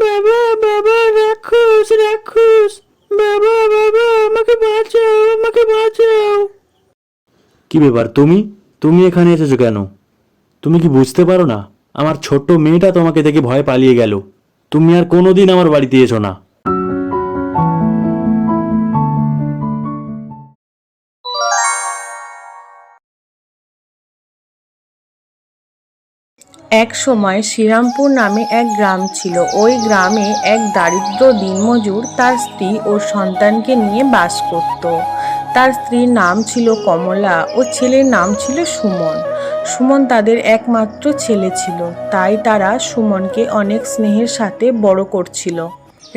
বাবা বাবা, রাক্ষস রাক্ষস, বাবা বাবা, আমাকে বাঁচাও, আমাকে বাঁচাও। কি ব্যাপার, তুমি তুমি এখানে এসেছো কেন? তুমি কি বুঝতে পারো না? আমার ছোট্ট মেয়েটা তোমাকে দেখে ভয় পালিয়ে গেল। তুমি আর কোনোদিন আমার বাড়িতে এসো না। এক সময় শ্রীরামপুর নামে এক গ্রাম ছিল। ওই গ্রামে এক দারিদ্র দিনমজুর তার স্ত্রী ও সন্তানকে নিয়ে বাস করত। তার স্ত্রীর নাম ছিল কমলা ও ছেলের নাম ছিল সুমন। সুমন তাদের একমাত্র ছেলে ছিল, তাই তারা সুমনকে অনেক স্নেহের সাথে বড় করছিল।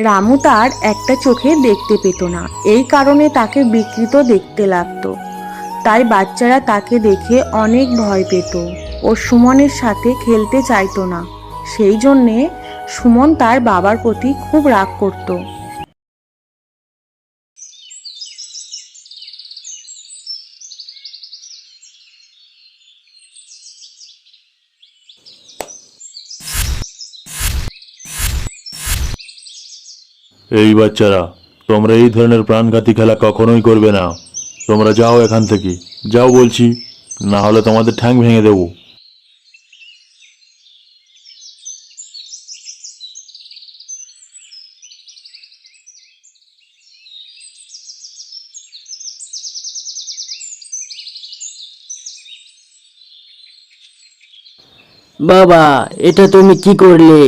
রামু তার একটা চোখে দেখতে পেত না, এই কারণে তাকে বিকৃত দেখতে লাগতো। তাই বাচ্চারা তাকে দেখে অনেক ভয় পেত ও সুমনের সাথে খেলতে চাইতো না। সেই জন্যে সুমন তার বাবার প্রতি খুব রাগ করত। এই বাচ্চারা, তোমরা এই ধরনের প্রাণঘাতী খেলা কখনোই করবে না। তোমরা যাও এখান থেকে, যাও বলছি, না হলে তোমাদের ঠ্যাং ভেঙে দেবো। বাবা, এটা তুমি কি করলে?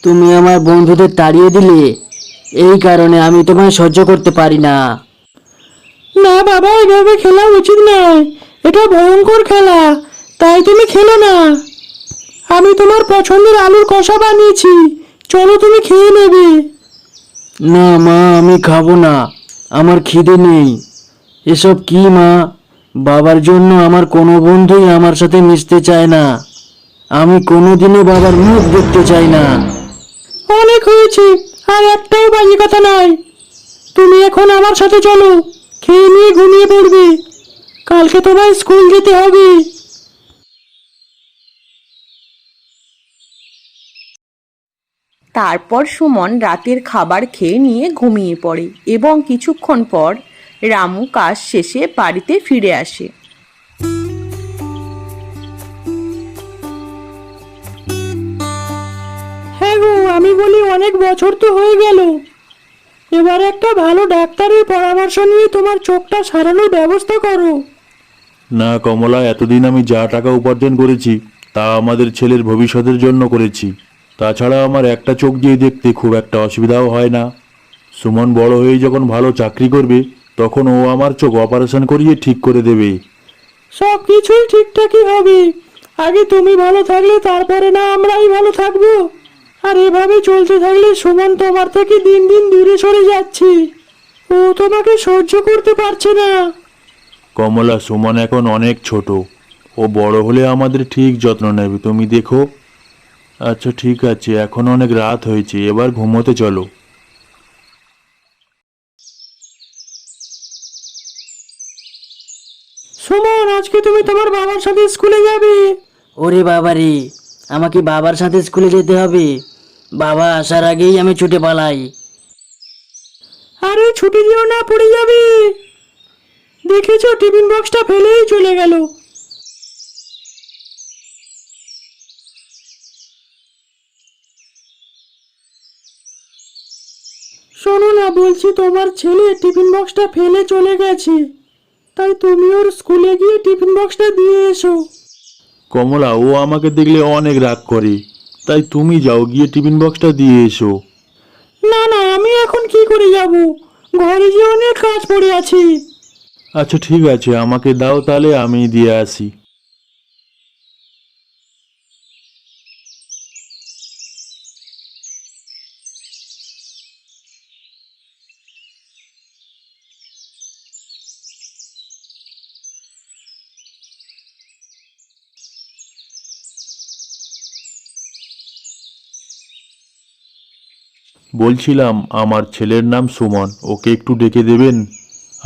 তুমি আমার বন্ধুদের তাড়িয়ে দিলে। এই কারণে আমি তোমায় সহ্য করতে পারি না। না বাবা, এভাবে খেলা উচিত নয়। এটা ভয়ঙ্কর খেলা, তাই তুমি খেলো না। আমি তোমার পছন্দের আলুর কষা বানিয়েছি, চলো তুমি খেয়ে নেবে। না মা, আমি খাবো না, আমার খিদে নেই। এসব কি মা? বাবার জন্য আমার কোনো বন্ধুই আমার সাথে মিশতে চায় না। আমি কোনোদিনও বাবার মুখ দেখতে চাই না। অনেক হয়েছে, আর একটাও বাজে কথা নয়। তুমি এখন আমার সাথে চলো, খেয়ে নিয়ে ঘুমিয়ে পড়বে। কালকে তোমায় স্কুল যেতে হবে। তারপর সুমন রাতের খাবার খেয়ে নিয়ে ঘুমিয়ে পড়ে এবং কিছুক্ষণ পর রামু কাজ শেষে বাড়িতে ফিরে আসে। হ্যাঁ গো, আমি বলি অনেক বছর তো হয়ে গেল। এবার একটা ভালো ডাক্তারের পরামর্শ নিয়ে তোমার চোখটা সারানোর ব্যবস্থা করো। না কমলা, এতদিন আমি যা টাকা উপার্জন করেছি তা আমাদের ছেলের ভবিষ্যতের জন্য করেছি। তাছাড়া আমার একটা চোখ দিয়ে দেখতে খুব একটা অসুবিধাও হয় না। সুমন বড় হয়ে যখন ভালো চাকরি করবে, তখন ও আমার চোখ অপারেশন করিয়ে ঠিক করে দেবে। সব কিছুই ঠিকঠাকই হবে। আগে তুমি ভালো থাকলে তারপরে না আমরাই ভালো থাকবো। আর এভাবে চলতে থাকলে সুমন তোমার থেকে দিন দিন দূরে সরে যাচ্ছে। ও তোমাকে সহ্য করতে পারছে না। কমলা, সুমন এখন অনেক ছোট, ও বড় হলে আমাদের ঠিক যত্ন নেবে, তুমি দেখো। আচ্ছা ঠিক আছে, এখন অনেক রাত হয়েছে, এবার ঘুমোতে চলো। সুমন, আজকে তুমি তোমার বাবার সাথে স্কুলে যাবে। ওরে বাবা রে, আমাকে বাবার সাথে স্কুলে যেতে হবে? বাবা আসার আগেই আমি ছুটে পালাই। আরে ছুটে যেও না, পড়ে যাবে। দেখেছো, টিফিন বক্সটা ফেলেই চলে গেল। শোনো না, বলছি তোমার ছেলে টিফিন বক্সটা ফেলে চলে গেছে, তাই তুমি ওর স্কুলে গিয়ে টিফিন বক্সটা দিয়ে এসো। কমলা, ও আমাকে দেখলে অনেক রাগ করে, তাই তুমি যাও, গিয়ে টিফিন বক্সটা দিয়ে এসো। না না, আমি এখন কি করে যাব? ঘরে যে অনেক কাজ পড়ে আছে। আচ্ছা ঠিক আছে, আমাকে দাও তাহলে, আমি দিয়ে আসি। বলছিলাম, আমার ছেলের নাম সুমন, ওকে একটু ডেকে দেবেন?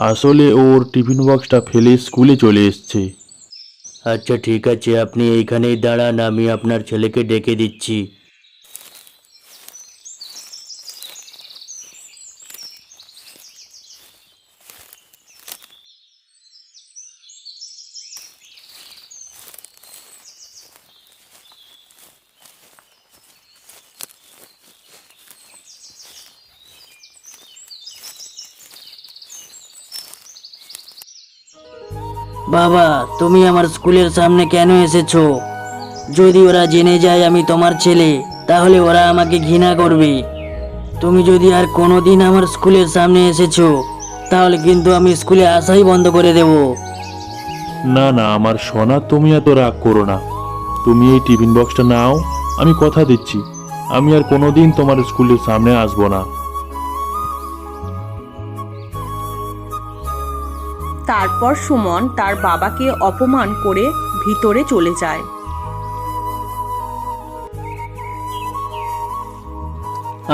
আসলে ওর টিফিন বক্সটা ফেলে স্কুলে চলে এসছে। আচ্ছা ঠিক আছে, আপনি এইখানেই দাঁড়ান, আমি আপনার ছেলেকে ডেকে দিচ্ছি। বাবা, তুমি আমার স্কুলের সামনে কেন এসেছো? যদি ওরা জেনে যায় আমি তোমার ছেলে, তাহলে ওরা আমাকে ঘৃণা করবে। তুমি যদি আর কোনোদিন আমার স্কুলের সামনে এসেছো, তাহলে কিন্তু আমি স্কুলে আসাই বন্ধ করে দেব। না না আমার সোনা, তুমি এত রাগ করো না। তুমি এই টিফিন বক্সটা নাও, আমি কথা দিচ্ছি আমি আর কোনোদিন তোমার স্কুলের সামনে আসবো না। তারপর সুমন তার বাবাকে অপমান করে ভিতরে চলে যায়।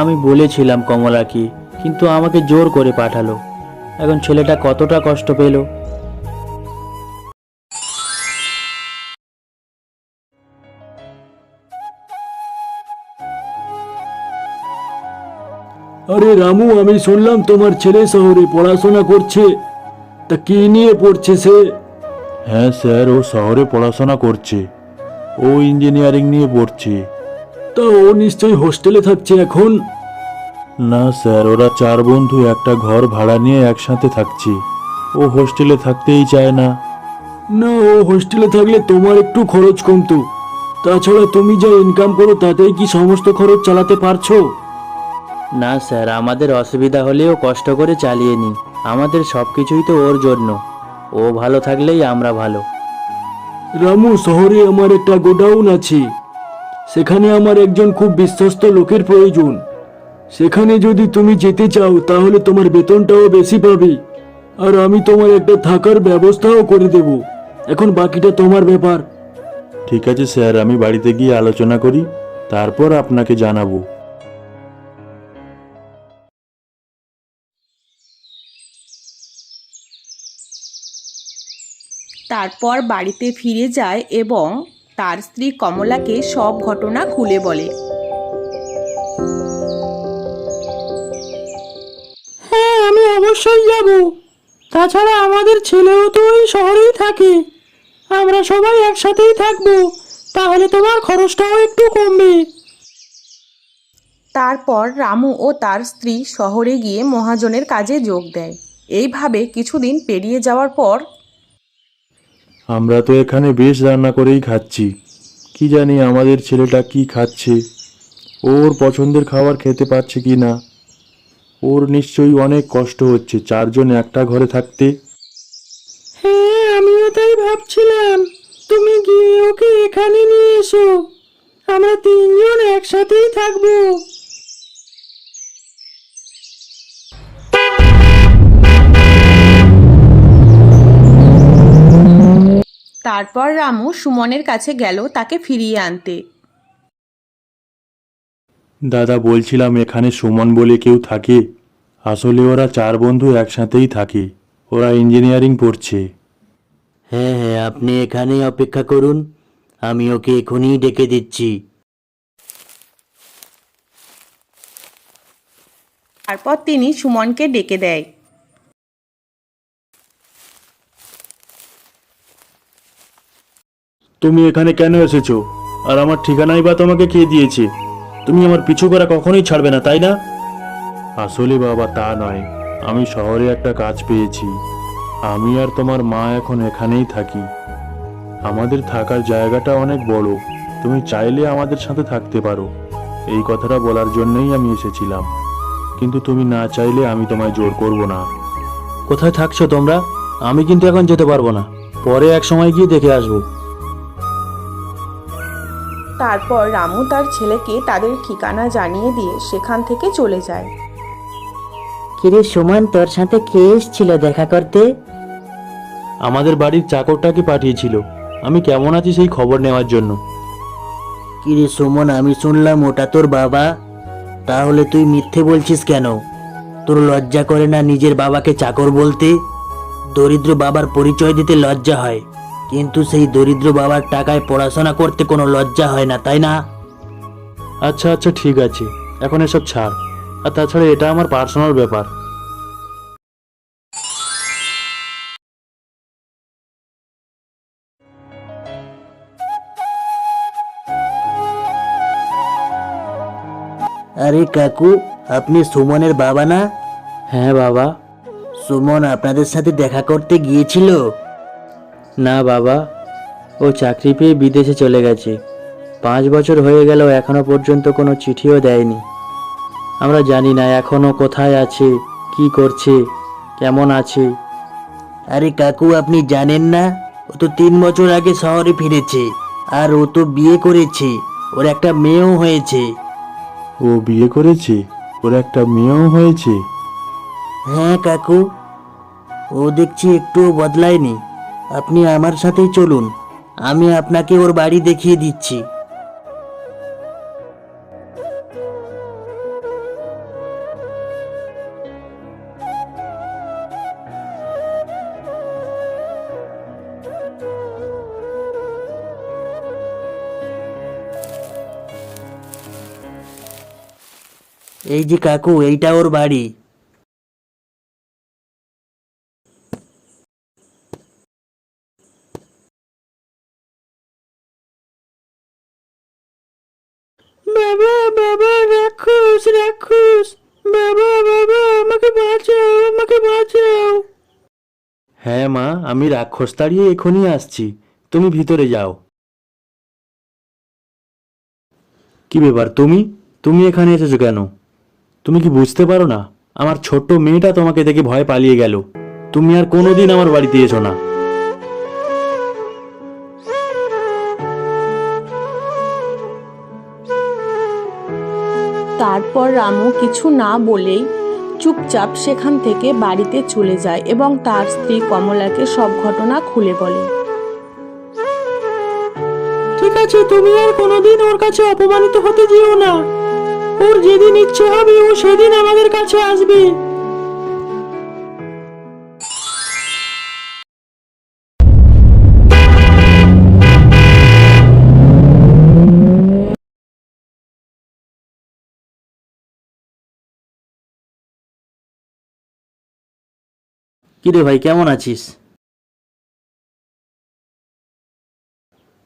আমি বলেছিলাম কমলাকে, কিন্তু আমাকে জোর করে পাঠালো। এখন ছেলেটা কতটা কষ্ট পেল। আরে রামু, আমি শুনলাম তোমার ছেলে শহরে পড়াশোনা করছে। তা কি নিয়ে পড়ছে সে? হ্যাঁ স্যার, ও শহরে পড়াশোনা করছে। ও ইঞ্জিনিয়ারিং নিয়ে পড়ছে। তা ও নিশ্চয়ই হোস্টেলে থাকছে এখন। না স্যার, ওরা 4 বন্ধু একটা ঘর ভাড়া নিয়ে একসাথে থাকছে। ও হোস্টেলে থাকতেই চায় না। না, ও হোস্টেলে থাকলে তোমার একটু খরচ কমতো। তাছাড়া তুমি যা ইনকাম করো তাতেই কি সমস্ত খরচ চালাতে পারছো? না স্যার, আমাদের অসুবিধা হলেও কষ্ট করে চালিয়ে নিই। আমাদের সব কিছুই তো ওর জন্য। ও ভালো থাকলেই আমরা ভালো। রামু, শহরে আমার একটা গোডাউন আছে। সেখানে আমার একজন খুব বিশ্বস্ত লোকের প্রয়োজন। সেখানে যদি তুমি যেতে চাও তাহলে তোমার বেতনটাও বেশি পাবে, আর আমি তোমার একটা থাকার ব্যবস্থাও করে দেব। এখন বাকিটা তোমার ব্যাপার। ঠিক আছে স্যার, আমি বাড়িতে গিয়ে আলোচনা করি, তারপর আপনাকে জানাবো। তারপর বাড়িতে ফিরে যায় এবং তার স্ত্রী কমলাকে সব ঘটনা খুলে বলে। হ্যাঁ, আমি অবশ্যই যাব। তাছাড়া আমাদের ছেলেও তো ওই শহরেই থাকে। আমরা সবাই একসাথেই থাকবো, তাহলে তোমার খরচটাও একটু কমবে। তারপর রামু ও তার স্ত্রী শহরে গিয়ে মহাজনের কাজে যোগ দেয়। এইভাবে কিছুদিন পেরিয়ে যাওয়ার পর আমরা তো এখানে বেশ রান্না করেই খাচ্ছি। কি জানি আমাদের ছেলেটা কি খাচ্ছে, ওর পছন্দের খাবার খেতে পারছে কি না। ওর নিশ্চয়ই অনেক কষ্ট হচ্ছে 4 জন একটা ঘরে থাকতে। হ্যাঁ, আমিও তাই ভাবছিলাম। তুমি গিয়ে ওকে এখানে নিয়ে এসো, আমরা 3 জন একসাথেই থাকবো। তারপর রামু সুমনের কাছে গেল তাকে ফিরিয়ে আনতে। দাদা, বলছিলাম এখানে সুমন বলে কেউ থাকে? আসলে ওরা 4 বন্ধু একসাথেই থাকে। ওরা ইঞ্জিনিয়ারিং পড়ছে। হ্যাঁ হ্যাঁ, আপনি এখানেই অপেক্ষা করুন, আমি ওকে এখনই ডেকে দিচ্ছি। তারপর তিনি সুমনকে ডেকে দেয়। তুমি এখানে কেন এসেছো? আর আমার ঠিকানাই বা তোমাকে কে দিয়েছে? তুমি আমার পিছু করা কখনোই ছাড়বে না, তাই না? আসলে বাবা তা নয়, আমি শহরে একটা কাজ পেয়েছি। আমি আর তোমার মা এখন এখানেই থাকি। আমাদের থাকার জায়গাটা অনেক বড়। তুমি চাইলে আমাদের সাথে থাকতে পারো। এই কথাটা বলার জন্যই আমি এসেছিলাম। কিন্তু তুমি না চাইলে আমি তোমায় জোর করব না। কোথায় থাকছো তোমরা? আমি কিন্তু এখন যেতে পারবো না, পরে এক সময় গিয়ে দেখে আসবো। তারপর রামু তার ছেলেকে তাদের ঠিকানা জানিয়ে দিয়ে সেখান থেকে চলে যায়। কিরে সুমন, তোর সাথে কে এসেছিল দেখা করতে? আমাদের বাড়ির চাকরটাকে পাঠিয়েছিল আমি কেমন আছি সেই খবর নেওয়ার জন্য। কিরে সুমন, আমি শুনলাম ওটা তোর বাবা। তাহলে তুই মিথ্যে বলছিস কেন? তোর লজ্জা করে না নিজের বাবাকে চাকর বলতে? দরিদ্র বাবার পরিচয় দিতে লজ্জা হয়, কিন্তু সেই দরিদ্র বাবার টাকায় পড়াশোনা করতে কোনো লজ্জা হয় না, তাই না? আচ্ছা আচ্ছা, ঠিক আছে, এখন এসব ছাড়। আর তাছাড়া এটা আমার পার্সোনাল ব্যাপার। আরে কাকু, আপনি সুমনের বাবা না? হ্যাঁ বাবা। সুমন আপনাদের সাথে দেখা করতে গিয়েছিল? না বাবা, ও চাকরি পেয়ে বিদেশে চলে গেছে। 5 বছর হয়ে গেল, এখনো পর্যন্ত কোনো চিঠিও দেয়নি। আমরা জানি না এখনো কোথায় আছে, কি করছে, কেমন আছে। আরে কাকু, আপনি জানেন না? ও তো 3 বছর আগে শহরে ফিরেছে, আর ও তো বিয়ে করেছে, ওর একটা মেয়েও হয়েছে। ও বিয়ে করেছে, ওর একটা মেয়েও হয়েছে। হ্যাঁ কাকু, ও দেখছি একটুও বদলায়নি। আপনি আমার সাথেই চলুন, আমি আপনাকে ওর বাড়ি দেখিয়ে দিচ্ছি। এই যে কাকু, এইটা ওর বাড়ি। বাবা বাবা, রাক্ষস রাক্ষস, বাবা বাবা, আমাকে বাঁচাও, আমাকে বাঁচাও। হ্যাঁ মা, আমি রাক্ষস তাড়িয়ে এখনই আসছি, তুমি ভিতরে যাও। কি ব্যাপার, তুমি তুমি এখানে এসেছো কেন? তুমি কি বুঝতে পারো না? আমার ছোট্ট মেয়েটা তোমাকে দেখে ভয় পালিয়ে গেল। তুমি আর কোনোদিন আমার বাড়িতে এসো না। তারপর রামু কিছু না বলেই চুপচাপ সেখান থেকে বাড়িতে চলে যায় এবং তার স্ত্রী কমলাকে সব ঘটনা খুলে বলে। ঠিক আছে, তুমি আর কোনোদিন ওর কাছে অপমানিত হতে যেও না। ওর যেদিন ইচ্ছে হবে ও সেদিন আমাদের কাছে আসবে। কিরে ভাই, কেমন আছিস?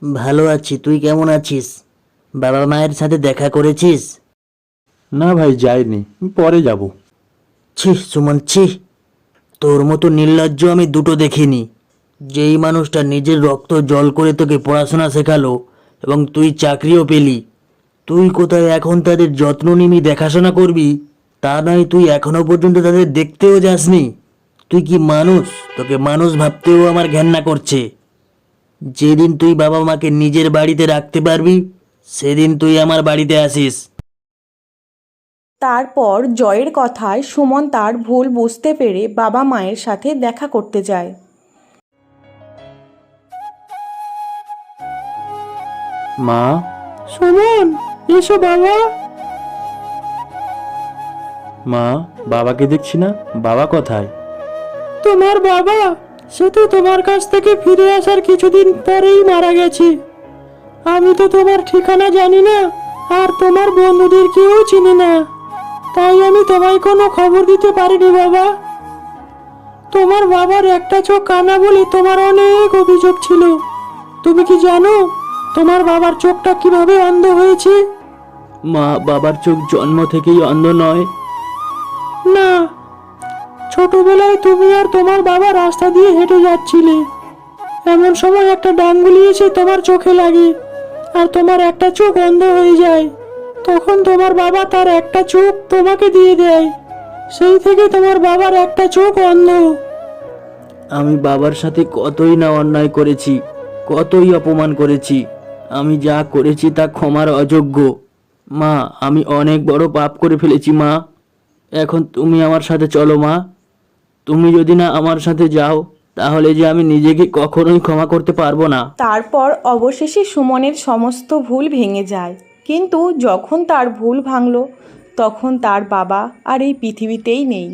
ভালো আছি, তুই কেমন আছিস? বাবা মায়ের সাথে দেখা করেছিস? না ভাই, যাইনি, পরে যাব। ছি সুমন, ছি। তোর মতো নির্লজ্জ আমি দুটো দেখিনি। যেই মানুষটা নিজের রক্ত জল করে তোকে পড়াশোনা শেখালো এবং তুই চাকরিও পেলি, তুই কোথায় এখন তাদের যত্ন নিবি, দেখাশোনা করবি? তা নয়, তুই এখনো পর্যন্ত তাদের দেখতেও যাসনি। তুই কি মানুষ? তোকে মানুষ ভাবতেও আমার ঘেন্না করছে। যেদিন তুই বাবা মাকে নিজের বাড়িতে রাখতে পারবি, সেদিন তুই আমার বাড়িতে আসিস। তারপর জয়ের কথায় সুমন তার ভুল বুঝতে পেরে বাবা মায়ের সাথে দেখা করতে যায়। মা, সুমন, এসো বাবা। মা, বাবাকে দেখছি না, বাবা কোথায়? তোমার বাবা, সে তো তোমার কাছ থেকে ফিরে আসার কিছুদিন পরেই মারা গেছে। আমি তো তোমার ঠিকানা জানি না, আর তোমার বন্ধুদের কেউ চিনি না, তাই আমি তোমায় কোনো খবর দিতে পারিনি বাবা। তোমার বাবার একটা চোখ কানা বলে তোমার অনেক অভিযোগ ছিল। তুমি কি জানো তোমার বাবার চোখটা কিভাবে অন্ধ হয়েছে? মা, বাবার চোখ জন্ম থেকেই অন্ধ নয়। না, ছোটবেলায় তুমি আর তোমার বাবা রাস্তা দিয়ে হেঁটে যাচ্ছিলে, এমন সময় একটা ডাঙ্গুলি এসে তোমার চোখে লাগে, আর তোমার একটা চোখ অন্ধ হয়ে যায়। তখন তোমার বাবা তার একটা চোখ তোমাকে দিয়ে দেয়। সেই থেকে তোমার বাবার একটা চোখ অন্ধ। আমি বাবার সাথে কতই না অন্যায় করেছি, কতই অপমান করেছি। আমি যা করেছি তা ক্ষমার অযোগ্য। মা, আমি অনেক বড় পাপ করে ফেলেছি মা। এখন তুমি আমার সাথে চলো মা। তুমি যদি না আমার সাথে যাও, তাহলে যে আমি নিজেকে কখনোই ক্ষমা করতে পারবো না। তারপর অবশেষে সুমনের সমস্ত ভুল ভেঙে যায়, কিন্তু যখন তার ভুল ভাঙল তখন তার বাবা আর এই পৃথিবীতেই নেই।